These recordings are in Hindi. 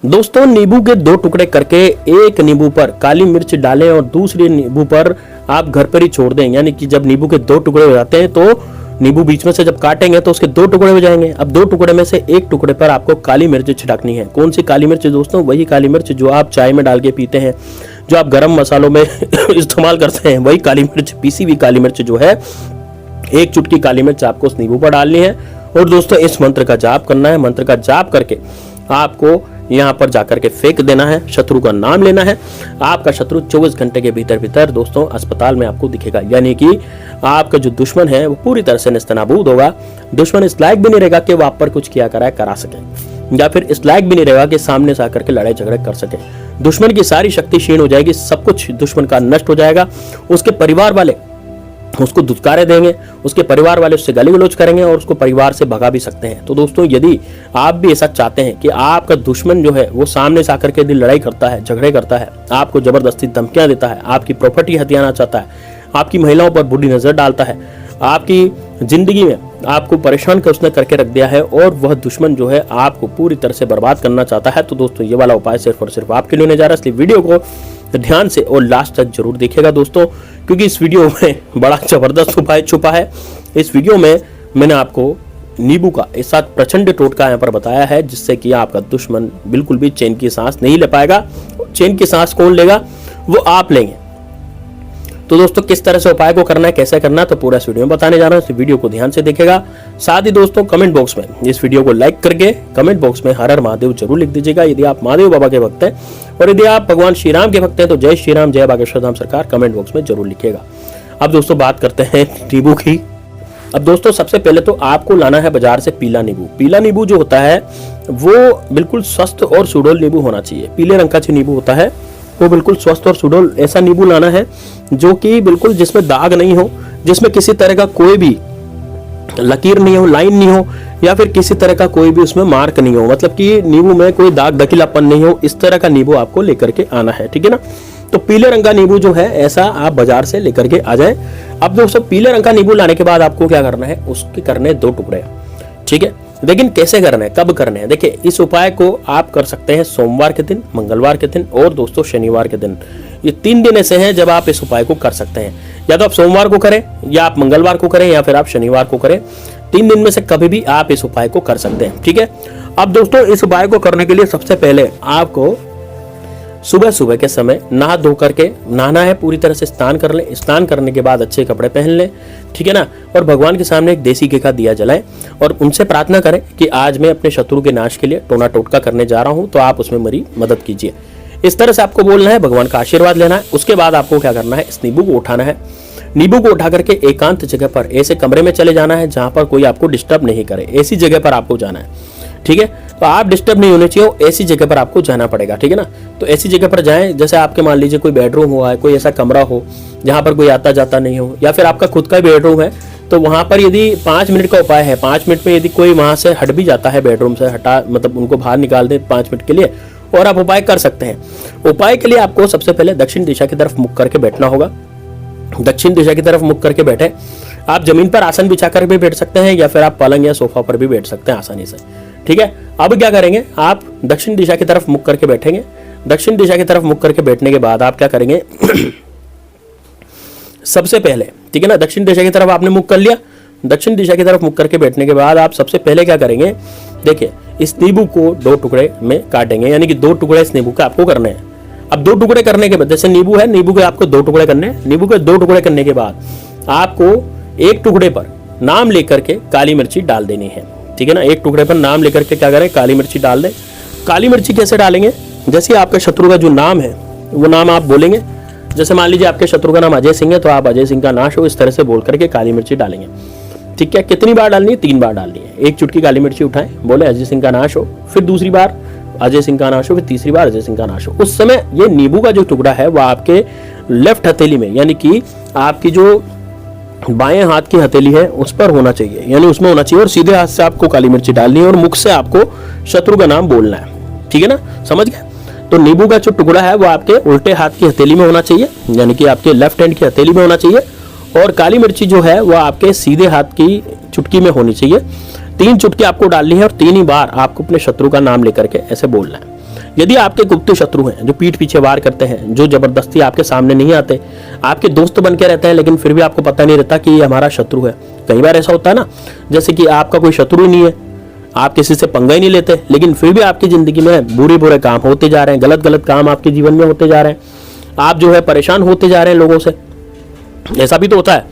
दोस्तों नींबू के 2 टुकड़े करके एक नींबू पर काली मिर्च डालें और दूसरे नींबू पर आप घर पर ही छोड़ दें। यानी कि जब नींबू के 2 टुकड़े हो जाते हैं तो नींबू बीच में से जब काटेंगे तो उसके 2 टुकड़े हो जाएंगे। अब 2 टुकड़े में से एक टुकड़े पर आपको काली मिर्च छिड़कनी है। कौन सी काली मिर्च दोस्तों? वही काली मिर्च जो आप चाय में डाल के पीते हैं, जो आप गरम मसालों में इस्तेमाल करते हैं, वही काली मिर्च, पीसी हुई काली मिर्च जो है। 1 चुटकी काली मिर्च आपको उस नींबू पर डालनी है और दोस्तों इस मंत्र का जाप करना है। मंत्र का जाप करके आपको यहाँ पर जाकर के फेंक देना है, शत्रु का नाम लेना है। आपका शत्रु 24 घंटे के भीतर भीतर दोस्तों अस्पताल में आपको दिखेगा। यानी कि आपका जो दुश्मन है वो पूरी तरह से नेस्तनाबूद होगा। दुश्मन इस लायक भी नहीं रहेगा कि वो आप पर कुछ किया करा सके, या फिर इस लायक भी नहीं रहेगा कि सामने से आकर के लड़ाई झगड़े कर सके। दुश्मन की सारी शक्ति क्षीण हो जाएगी, सब कुछ दुश्मन का नष्ट हो जाएगा। उसके परिवार वाले उसको दुत्कारे देंगे, उसके परिवार वाले उससे गाली गलौज करेंगे और उसको परिवार से भगा भी सकते हैं। तो दोस्तों यदि आप भी ऐसा चाहते हैं कि आपका दुश्मन जो है वो सामने से आकर के यदि लड़ाई करता है, झगड़े करता है, आपको जबरदस्ती धमकियां देता है, आपकी प्रॉपर्टी हथियाना चाहता है, आपकी महिलाओं पर बुरी नजर डालता है, आपकी जिंदगी में आपको परेशान कर उसने करके रख दिया है और वह दुश्मन जो है आपको पूरी तरह से बर्बाद करना चाहता है, तो दोस्तों ये वाला उपाय सिर्फ और सिर्फ आपके लिए होने जा रहा है। इसलिए वीडियो को ध्यान से और लास्ट तक जरूर देखिएगा दोस्तों, क्योंकि इस वीडियो में बड़ा जबरदस्त उपाय छुपा है। इस वीडियो में मैंने आपको नींबू का एक साथ प्रचंड टोटका यहाँ पर बताया है, जिससे कि आपका दुश्मन बिल्कुल भी चैन की सांस नहीं ले पाएगा। चैन की सांस कौन लेगा? वो आप लेंगे। तो दोस्तों किस तरह से उपाय को करना है, कैसे करना है, तो पूरा इस वीडियो में बताने जा रहा हूँ। इस वीडियो को ध्यान से देखेगा। साथ ही दोस्तों कमेंट बॉक्स में इस वीडियो को लाइक करके कमेंट बॉक्स में हर हर महादेव जरूर लिख दीजिएगा यदि आप महादेव बाबा के भक्त हैं, और यदि आप भगवान श्री राम के भक्त हैं तो जय श्री राम, जय बागेश्वर धाम सरकार कमेंट बॉक्स में जरूर लिखिएगा। अब दोस्तों बात करते हैं नींबू की। अब दोस्तों सबसे पहले तो आपको लाना है बाजार से पीला नींबू। पीला नींबू जो होता है वो बिल्कुल स्वस्थ और सुडौल नींबू होना चाहिए। पीले रंग का जो नींबू होता है वो बिल्कुल स्वस्थ और सुडौल ऐसा नींबू लाना है जो कि बिल्कुल जिसमें दाग नहीं हो, जिसमें किसी तरह का कोई भी लकीर नहीं हो, लाइन नहीं हो, या फिर किसी तरह का कोई भी उसमें मार्क नहीं हो, मतलब कि नींबू में कोई दाग दखिलापन नहीं हो। इस तरह का नींबू आपको लेकर के आना है, ठीक है ना। तो पीले रंग का नींबू जो है ऐसा आप बाजार से लेकर के आ जाए। अब दोस्तों पीले रंग का नींबू लाने के बाद आपको क्या करना है, उसके करने 2 टुकड़े, ठीक है। लेकिन कैसे करना है, कब करने हैं? देखिए इस उपाय को आप कर सकते हैं सोमवार के दिन, मंगलवार के दिन और दोस्तों शनिवार के दिन। ये 3 दिन ऐसे हैं जब आप इस उपाय को कर सकते हैं। या तो आप सोमवार को करें, या आप मंगलवार को करें, या फिर आप शनिवार को करें। 3 दिन में से कभी भी आप इस उपाय को कर सकते हैं, ठीक है। अब दोस्तों इस उपाय को करने के लिए सबसे पहले आपको सुबह सुबह के समय नहा धो करके नहाना है, पूरी तरह से स्नान कर लें। स्नान करने के बाद अच्छे कपड़े पहन लें, ठीक है ना। और भगवान के सामने एक देसी घी का दिया जलाएं और उनसे प्रार्थना करें कि आज मैं अपने शत्रु के नाश के लिए टोना टोटका करने जा रहा हूं, तो आप उसमें मेरी मदद कीजिए। इस तरह से आपको बोलना है, भगवान का आशीर्वाद लेना है। उसके बाद आपको क्या करना है, इस नींबू को उठाना है। नींबू को उठा करके एकांत जगह पर, ऐसे कमरे में चले जाना है जहां पर कोई आपको डिस्टर्ब नहीं करे। ऐसी जगह पर आपको जाना है, ठीक है। तो आप डिस्टर्ब नहीं होने चाहिए, ऐसी जगह पर आपको जाना पड़ेगा, ठीक है ना। तो ऐसी जगह पर जाएं जैसे आपके मान लीजिए कोई बेडरूम हुआ है, कोई ऐसा कमरा हो जहां पर कोई आता जाता नहीं हो, या फिर आपका खुद का बेडरूम है। तो वहां पर यदि 5 मिनट का उपाय है, 5 मिनट में यदि कोई वहां से हट भी जाता है, बेडरूम से हटा, मतलब उनको बाहर निकाल दे 5 मिनट के लिए, और आप उपाय कर सकते हैं। उपाय के लिए आपको सबसे पहले दक्षिण दिशा की तरफ मुख करके बैठना होगा। दक्षिण दिशा की तरफ मुख करके बैठे। आप जमीन पर आसन बिछाकर भी बैठ सकते हैं, या फिर आप पलंग या सोफा पर भी बैठ सकते हैं आसानी से, ठीक है। अब क्या करेंगे, आप दक्षिण दिशा की तरफ मुख करके बैठेंगे। दक्षिण दिशा की तरफ मुख करके बैठने के बाद आप क्या करेंगे सबसे पहले, ठीक है ना, दक्षिण दिशा की तरफ आपने मुख कर लिया। दक्षिण दिशा की तरफ मुख करके बैठने के बाद आप सबसे पहले क्या करेंगे, देखिए इस नींबू को 2 टुकड़े में काटेंगे, यानी कि 2 टुकड़े इस नींबू के आपको करने हैं। अब 2 टुकड़े करने के बाद, जैसे नींबू है, नींबू के आपको 2 टुकड़े करने हैं। नींबू के 2 टुकड़े करने के बाद आपको एक टुकड़े पर नाम लेकर के काली मिर्ची डाल देनी है, ठीक है ना। एक टुकड़े पर नाम लेकर के क्या करें, काली मिर्ची डाल दें। काली मिर्ची कैसे डालेंगे, जैसे आपके शत्रु का जो नाम है वो नाम आप बोलेंगे। जैसे मान लीजिए आपके शत्रु का नाम अजय सिंह है, तो आप अजय सिंह का नाश हो, इस तरह से बोल करके काली मिर्ची डालेंगे, ठीक है। कितनी बार डालनी है? 3 बार डालनी है। 1 चुटकी काली मिर्ची उठाएं, बोले अजय सिंह का नाश हो, फिर दूसरी बार अजय सिंह का नाश हो, फिर तीसरी बार अजय सिंह का नाश हो। उस समय ये नींबू का जो टुकड़ा है वह आपके लेफ्ट हथेली में, यानी कि आपकी जो बाएं हाथ की हथेली है उस पर होना चाहिए, यानी उसमें होना चाहिए, और सीधे हाथ से आपको काली मिर्ची डालनी है और मुख से आपको शत्रु का नाम बोलना है, ठीक है ना, समझ गए। तो नींबू का जो टुकड़ा है वो आपके उल्टे हाथ की हथेली में होना चाहिए, यानी कि आपके लेफ्ट हैंड की हथेली में होना चाहिए, और काली मिर्ची जो है वो आपके सीधे हाथ की चुटकी में होनी चाहिए। 3 चुटकी आपको डालनी है और 3 ही बार आपको अपने शत्रु का नाम लेकर के ऐसे बोलना है। यदि आपके गुप्त शत्रु हैं, जो पीठ पीछे वार करते हैं, जो जबरदस्ती आपके सामने नहीं आते, आपके दोस्त बन के रहते हैं, लेकिन फिर भी आपको पता नहीं रहता कि ये हमारा शत्रु है। कई बार ऐसा होता है ना, जैसे कि आपका कोई शत्रु नहीं है, आप किसी से पंगा ही नहीं लेते, लेकिन फिर भी आपकी जिंदगी में बुरे बुरे काम होते जा रहे हैं, गलत गलत काम आपके जीवन में होते जा रहे हैं, आप जो है परेशान होते जा रहे हैं लोगों से। ऐसा भी तो होता है।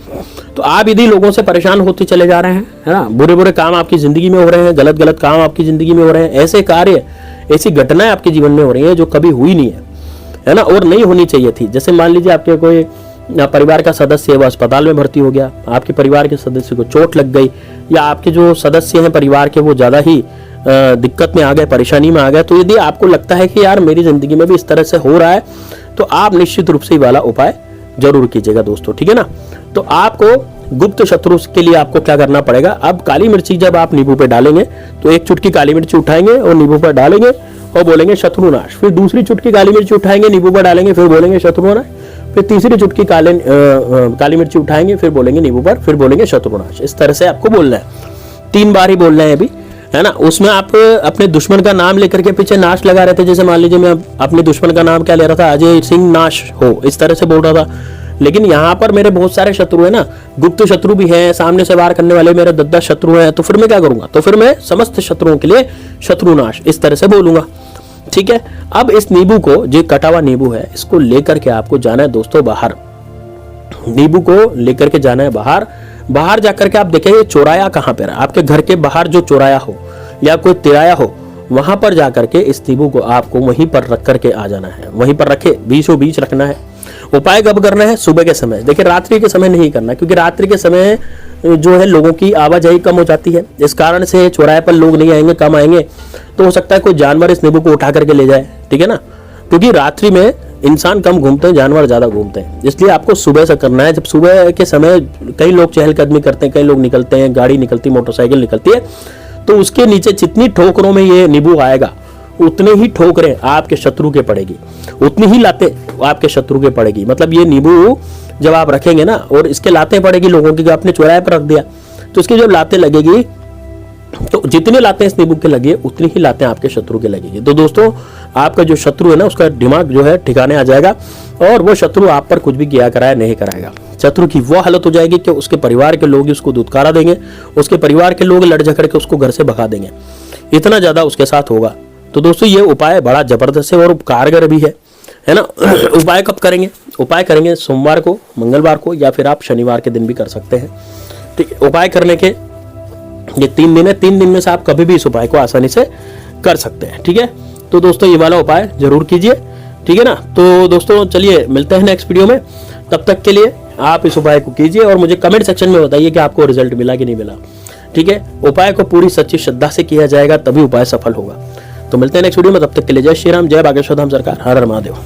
तो आप यदि लोगों से परेशान होते चले जा रहे हैं, है ना, बुरे बुरे काम आपकी जिंदगी में हो रहे हैं, गलत गलत काम आपकी जिंदगी में हो रहे हैं, ऐसे कार्य, ऐसी घटनाएं आपके जीवन में हो रही हैं जो कभी हुई नहीं है ना, और नहीं होनी चाहिए थी। जैसे मान लीजिए आपके कोई परिवार का सदस्य है, वो अस्पताल में भर्ती हो गया, आपके परिवार के सदस्य को चोट लग गई, या आपके जो सदस्य हैं परिवार के वो ज्यादा ही दिक्कत में आ गए, परेशानी में आ गए, तो यदि आपको लगता है कि यार मेरी जिंदगी में भी इस तरह से हो रहा है, तो आप निश्चित रूप से ये वाला उपाय जरूर कीजिएगा दोस्तों, ठीक है ना। तो आपको गुप्त शत्रु के लिए आपको क्या करना पड़ेगा, अब काली मिर्ची जब आप नींबू पे डालेंगे तो एक चुटकी काली मिर्ची उठाएंगे और नींबू पर डालेंगे और बोलेंगे शत्रुनाश, फिर दूसरी चुटकी काली मिर्ची उठाएंगे, नींबू पर डालेंगे, फिर बोलेंगे शत्रुनाश, फिर तीसरी चुटकी काली मिर्ची उठाएंगे, फिर बोलेंगे नींबू पर, फिर बोलेंगे शत्रुनाश। इस तरह से आपको बोलना है, 3 बार ही बोलना है अभी, है ना। उसमें आप अपने दुश्मन का नाम लेकर के पीछे नाश लगा रहे थे, जैसे मान लीजिए मैं अपने दुश्मन का नाम क्या ले रहा था, अजय सिंह नाश हो, इस तरह से बोल रहा था। लेकिन यहाँ पर मेरे बहुत सारे शत्रु है ना, गुप्त शत्रु भी हैं, सामने से वार करने वाले मेरे 10 शत्रु हैं, तो फिर मैं क्या करूंगा, तो फिर मैं समस्त शत्रुओं के लिए शत्रुनाश इस तरह से बोलूंगा, ठीक है। अब इस नींबू को, जो कटा हुआ नींबू है, इसको लेकर के आपको जाना है दोस्तों बाहर, नींबू को लेकर के जाना है बाहर। बाहर जाकर के आप देखेंगे चौराया कहाँ पर है, आपके घर के बाहर जो चौराया हो या कोई तिराया हो, वहां पर जाकर के इस नींबू को आपको वहीं पर रख करके आ जाना है, वहीं पर रखे, बीचों बीच रखना है। उपाय कब करना है, सुबह के समय। देखिए रात्रि के समय नहीं करना, क्योंकि रात्रि के समय जो है लोगों की आवाजाही कम हो जाती है, इस कारण से चौराहे पर लोग नहीं आएंगे, कम आएंगे, तो हो सकता है कोई जानवर इस नींबू को उठा करके ले जाए, ठीक है ना। क्योंकि रात्रि में इंसान कम घूमते हैं, जानवर ज्यादा घूमते हैं, इसलिए आपको सुबह से करना है। जब सुबह के समय कई लोग चहलकदमी करते हैं, कई लोग निकलते हैं, गाड़ी निकलती, मोटरसाइकिल निकलती है, तो उसके नीचे जितनी ठोकरों में ये नींबू आएगा, उतने ही ठोकरें आपके शत्रु के पड़ेगी, उतनी ही लाते आपके शत्रु के पड़ेगी। मतलब ये नींबू जब आप रखेंगे ना, और इसके लाते पड़ेगी लोगों की, आपने चौराहे पर रख दिया, तो इसकी जब लाते लगेगी, तो जितने लाते इस नींबू के लगे, उतनी ही लाते आपके शत्रु के लगेगी। तो दोस्तों आपका जो शत्रु है ना, उसका दिमाग जो है ठिकाने आ जाएगा, और वो शत्रु आप पर कुछ भी किया कराया नहीं कराएगा। शत्रु की वो हालत हो जाएगी कि उसके परिवार के लोग उसको दुत्कारा देंगे, उसके परिवार के लोग लड़ झगड़ के उसको घर से भगा देंगे, इतना ज्यादा उसके साथ होगा। तो दोस्तों ये उपाय बड़ा जबरदस्त है और कारगर भी है ना। उपाय कब करेंगे, उपाय करेंगे सोमवार को, मंगलवार को, या फिर आप शनिवार के दिन भी कर सकते हैं, ठीक है। उपाय करने के ये 3 दिन है, 3 दिन में से आप कभी भी इस उपाय को आसानी से कर सकते हैं, ठीक है। तो दोस्तों ये वाला उपाय जरूर कीजिए, ठीक है ना। तो दोस्तों चलिए मिलते हैं नेक्स्ट वीडियो में, तब तक के लिए आप इस उपाय को कीजिए और मुझे कमेंट सेक्शन में बताइए कि आपको रिजल्ट मिला कि नहीं मिला, ठीक है। उपाय को पूरी सच्ची श्रद्धा से किया जाएगा, तभी उपाय सफल होगा। तो मिलते हैं नेक्स्ट वीडियो में, तब तक के लिए जय श्री राम, जय बागेश्वर धाम सरकार, हर हर महादेव।